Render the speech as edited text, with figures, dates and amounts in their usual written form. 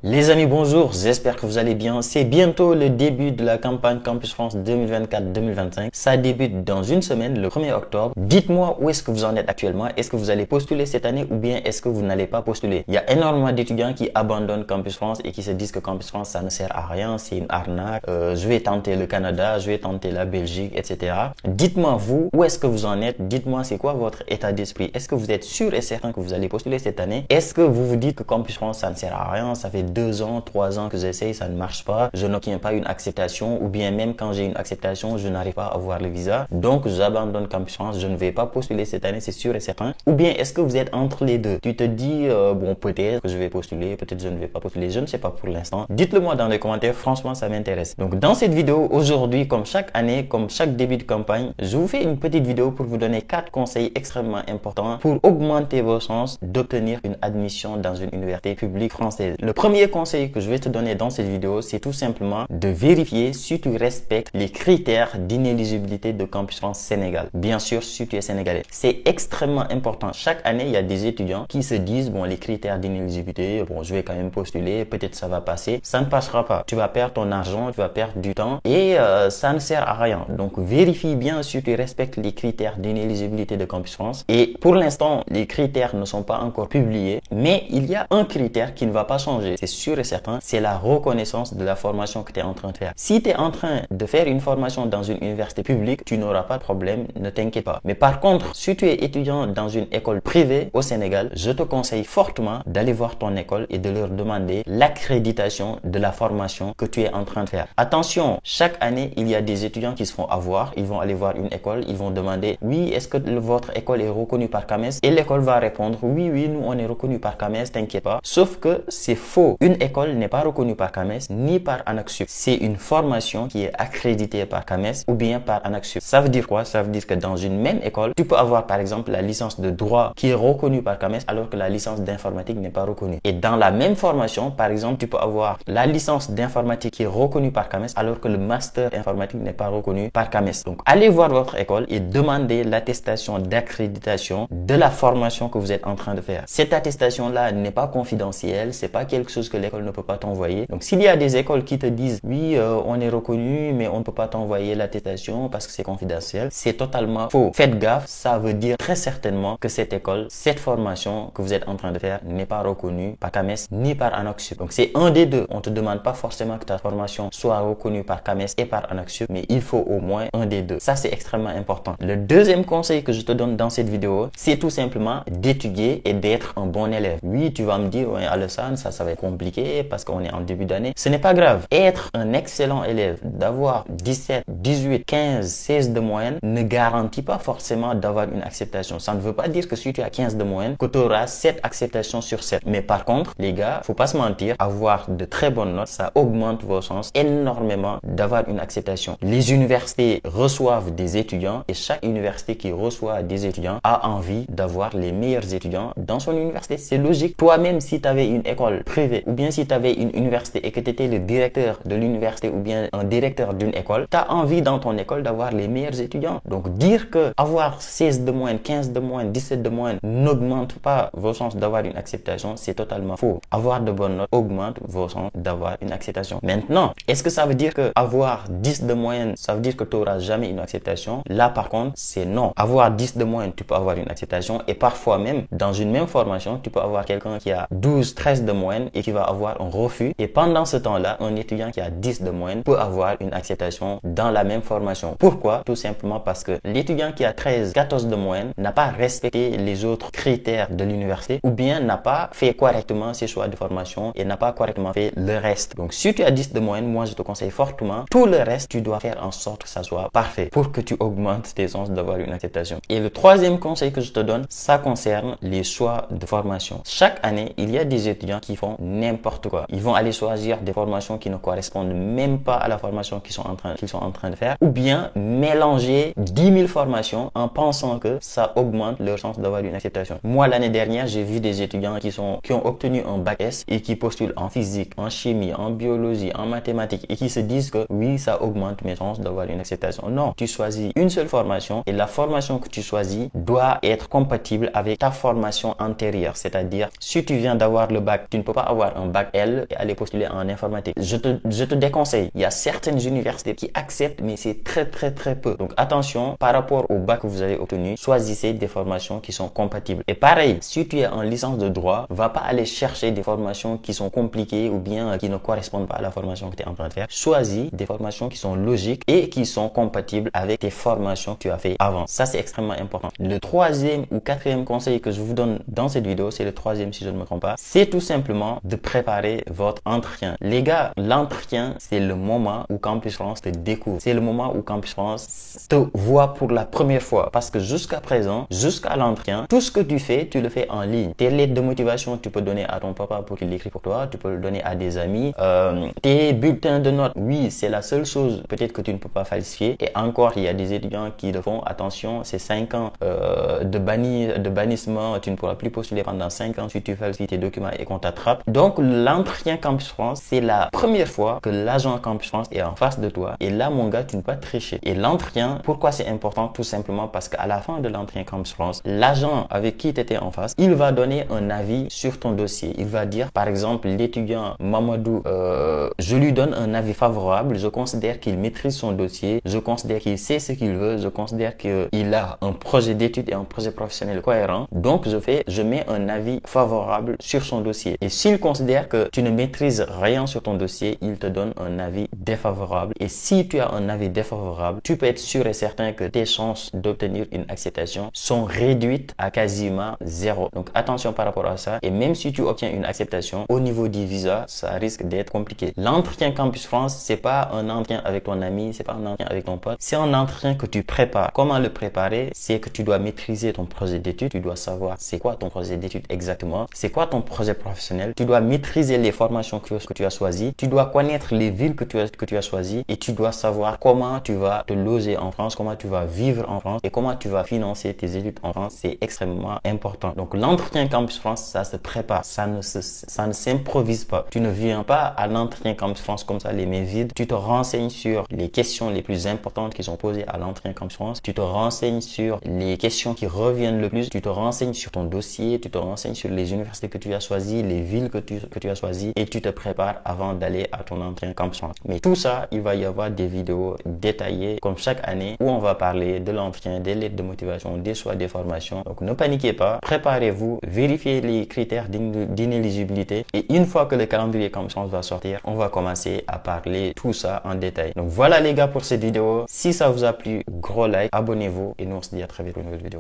Les amis, bonjour, j'espère que vous allez bien. C'est bientôt le début de la campagne Campus France 2024-2025. Ça débute dans une semaine, le 1er octobre. Dites-moi où est-ce que vous en êtes actuellement. Est-ce que vous allez postuler cette année ou bien est-ce que vous n'allez pas postuler? Il y a énormément d'étudiants qui abandonnent Campus France et qui se disent que Campus France, ça ne sert à rien, c'est une arnaque. Je vais tenter le Canada, je vais tenter la Belgique, etc. Dites-moi vous, où est-ce que vous en êtes? Dites-moi c'est quoi votre état d'esprit? Est-ce que vous êtes sûr et certain que vous allez postuler cette année? Est-ce que vous vous dites que Campus France, ça ne sert à rien, ça fait 2 ans, 3 ans que j'essaye, ça ne marche pas, je n'obtiens pas une acceptation ou bien même quand j'ai une acceptation, je n'arrive pas à avoir le visa. Donc, j'abandonne Campus France, je ne vais pas postuler cette année, c'est sûr et certain. Ou bien, est-ce que vous êtes entre les deux? Tu te dis, bon, peut-être que je vais postuler, peut-être je ne vais pas postuler, je ne sais pas pour l'instant. Dites-le moi dans les commentaires, franchement, ça m'intéresse. Donc, dans cette vidéo, aujourd'hui, comme chaque année, comme chaque début de campagne, je vous fais une petite vidéo pour vous donner 4 conseils extrêmement importants pour augmenter vos chances d'obtenir une admission dans une université publique française. Le premier conseil que je vais te donner dans cette vidéo, c'est tout simplement de vérifier si tu respectes les critères d'inéligibilité de Campus France Sénégal. Bien sûr, si tu es sénégalais. C'est extrêmement important. Chaque année, il y a des étudiants qui se disent, bon, les critères d'inéligibilité, bon, je vais quand même postuler, peut-être ça va passer. Ça ne passera pas. Tu vas perdre ton argent, tu vas perdre du temps et ça ne sert à rien. Donc, vérifie bien si tu respectes les critères d'inéligibilité de Campus France. Et pour l'instant, les critères ne sont pas encore publiés, mais il y a un critère qui ne va pas changer. C'est sûr et certain, c'est la reconnaissance de la formation que tu es en train de faire. Si tu es en train de faire une formation dans une université publique, tu n'auras pas de problème, ne t'inquiète pas. Mais par contre, si tu es étudiant dans une école privée au Sénégal, je te conseille fortement d'aller voir ton école et de leur demander l'accréditation de la formation que tu es en train de faire. Attention, chaque année, il y a des étudiants qui se font avoir, ils vont aller voir une école, ils vont demander, oui, est-ce que votre école est reconnue par CAMES? Et l'école va répondre, oui, nous on est reconnu par CAMES, t'inquiète pas. Sauf que c'est faux. Une école n'est pas reconnue par CAMES ni par ANAQ-Sup. C'est une formation qui est accréditée par CAMES ou bien par ANAQ-Sup. Ça veut dire quoi? Ça veut dire que dans une même école, tu peux avoir par exemple la licence de droit qui est reconnue par CAMES alors que la licence d'informatique n'est pas reconnue. Et dans la même formation, par exemple, tu peux avoir la licence d'informatique qui est reconnue par CAMES alors que le master informatique n'est pas reconnu par CAMES. Donc, allez voir votre école et demandez l'attestation d'accréditation de la formation que vous êtes en train de faire. Cette attestation-là n'est pas confidentielle, c'est pas quelque chose que l'école ne peut pas t'envoyer. Donc, s'il y a des écoles qui te disent, oui, on est reconnu, mais on ne peut pas t'envoyer l'attestation parce que c'est confidentiel, c'est totalement faux. Faites gaffe, ça veut dire très certainement que cette école, cette formation que vous êtes en train de faire n'est pas reconnue par CAMES ni par ANAQ-Sup. Donc, c'est un des deux. On te demande pas forcément que ta formation soit reconnue par CAMES et par ANAQ-Sup, mais il faut au moins un des deux. Ça, c'est extrêmement important. Le deuxième conseil que je te donne dans cette vidéo, c'est tout simplement d'étudier et d'être un bon élève. Oui, tu vas me dire, ouais, Alassane, ça va être compliqué parce qu'on est en début d'année. Ce n'est pas grave. Être un excellent élève, d'avoir 17, 18, 15, 16 de moyenne ne garantit pas forcément d'avoir une acceptation. Ça ne veut pas dire que si tu as 15 de moyenne, que tu auras 7 acceptations sur 7. Mais par contre, les gars, faut pas se mentir, avoir de très bonnes notes, ça augmente vos chances énormément d'avoir une acceptation. Les universités reçoivent des étudiants et chaque université qui reçoit des étudiants a envie d'avoir les meilleurs étudiants dans son université. C'est logique. Toi-même, si tu avais une école privée ou bien si tu avais une université et que tu étais le directeur de l'université ou bien un directeur d'une école, tu as envie dans ton école d'avoir les meilleurs étudiants. Donc dire que avoir 16 de moyenne, 15 de moyenne, 17 de moyenne n'augmente pas vos chances d'avoir une acceptation, c'est totalement faux. Avoir de bonnes notes augmente vos chances d'avoir une acceptation. Maintenant, est-ce que ça veut dire que avoir 10 de moyenne, ça veut dire que tu n'auras jamais une acceptation? Là par contre, c'est non. Avoir 10 de moyenne, tu peux avoir une acceptation et parfois même, dans une même formation, tu peux avoir quelqu'un qui a 12, 13 de moyenne et qui va avoir un refus. Et pendant ce temps-là, un étudiant qui a 10 de moyenne peut avoir une acceptation dans la même formation. Pourquoi? Tout simplement parce que l'étudiant qui a 13, 14 de moyenne n'a pas respecté les autres critères de l'université ou bien n'a pas fait correctement ses choix de formation et n'a pas correctement fait le reste. Donc, si tu as 10 de moyenne, moi, je te conseille fortement, tout le reste, tu dois faire en sorte que ça soit parfait pour que tu augmentes tes chances d'avoir une acceptation. Et le troisième conseil que je te donne, ça concerne les choix de formation. Chaque année, il y a des étudiants qui font n'importe quoi. Ils vont aller choisir des formations qui ne correspondent même pas à la formation qu'ils sont en train de faire ou bien mélanger 10 000 formations en pensant que ça augmente leur chance d'avoir une acceptation. Moi, l'année dernière, j'ai vu des étudiants qui ont obtenu un bac S et qui postulent en physique, en chimie, en biologie, en mathématiques et qui se disent que oui, ça augmente mes chances d'avoir une acceptation. Non, tu choisis une seule formation et la formation que tu choisis doit être compatible avec ta formation antérieure. C'est-à-dire, si tu viens d'avoir le bac, tu ne peux pas avoir avoir un bac L et aller postuler en informatique. Je te déconseille. Il y a certaines universités qui acceptent, mais c'est très peu. Donc attention, par rapport au bac que vous avez obtenu, choisissez des formations qui sont compatibles. Et pareil, si tu es en licence de droit, va pas aller chercher des formations qui sont compliquées ou bien qui ne correspondent pas à la formation que tu es en train de faire. Choisis des formations qui sont logiques et qui sont compatibles avec tes formations que tu as fait avant. Ça, c'est extrêmement important. Le troisième ou quatrième conseil que je vous donne dans cette vidéo, c'est le troisième si je ne me trompe pas, c'est tout simplement de préparer votre entretien. Les gars, l'entretien, c'est le moment où Campus France te découvre. C'est le moment où Campus France te voit pour la première fois. Parce que jusqu'à présent, jusqu'à l'entretien, tout ce que tu fais, tu le fais en ligne. Tes lettres de motivation, tu peux donner à ton papa pour qu'il l'écrit pour toi. Tu peux le donner à des amis. Tes bulletins de notes, oui, c'est la seule chose peut-être que tu ne peux pas falsifier. Et encore, il y a des étudiants qui le font. Attention, c'est 5 ans de bannissement. Tu ne pourras plus postuler pendant 5 ans si tu falsifies tes documents et qu'on t'attrape. Donc, l'entretien Campus France, c'est la première fois que l'agent Campus France est en face de toi. Et là, mon gars, tu ne peux pas tricher. Et l'entretien, pourquoi c'est important? Tout simplement parce qu'à la fin de l'entretien Campus France, l'agent avec qui tu étais en face, il va donner un avis sur ton dossier. Il va dire, par exemple, l'étudiant Mamadou, je lui donne un avis favorable. Je considère qu'il maîtrise son dossier. Je considère qu'il sait ce qu'il veut. Je considère qu'il a un projet d'études et un projet professionnel cohérent. Donc, je mets un avis favorable sur son dossier. Et s'il considère que tu ne maîtrises rien sur ton dossier, il te donne un avis défavorable. Et si tu as un avis défavorable, tu peux être sûr et certain que tes chances d'obtenir une acceptation sont réduites à quasiment zéro. Donc, attention par rapport à ça. Et même si tu obtiens une acceptation, au niveau du visa, ça risque d'être compliqué. L'entretien Campus France, c'est pas un entretien avec ton ami, c'est pas un entretien avec ton pote. C'est un entretien que tu prépares. Comment le préparer? C'est que tu dois maîtriser ton projet d'études. Tu dois savoir c'est quoi ton projet d'études exactement. C'est quoi ton projet professionnel. Tu dois maîtriser les formations que tu as choisies. Tu dois connaître les villes que tu as choisies. Et tu dois savoir comment tu vas te loger en France, comment tu vas vivre en France et comment tu vas financer tes études en France. C'est extrêmement important. Donc, l'entretien Campus France, ça se prépare. Ça ne s'improvise pas. Tu ne viens pas à l'entretien Campus France comme ça, les mains vides. Tu te renseignes sur les questions les plus importantes qui sont posées à l'entretien Campus France. Tu te renseignes sur les questions qui reviennent le plus. Tu te renseignes sur ton dossier. Tu te renseignes sur les universités que tu as choisies, les villes que tu as choisies et tu te prépares avant d'aller à ton entretien Campus France. Mais tout ça, il va y avoir des vidéos détaillées comme chaque année où on va parler de l'entretien, des lettres de motivation, des choix des formations. Donc, ne paniquez pas. Préparez-vous. Vérifiez les critères d'inéligibilité et une fois que le calendrier Campus France va sortir, on va commencer à parler tout ça en détail. Donc, voilà les gars pour cette vidéo. Si ça vous a plu, gros like, abonnez-vous et nous on se dit à très vite pour une nouvelle vidéo.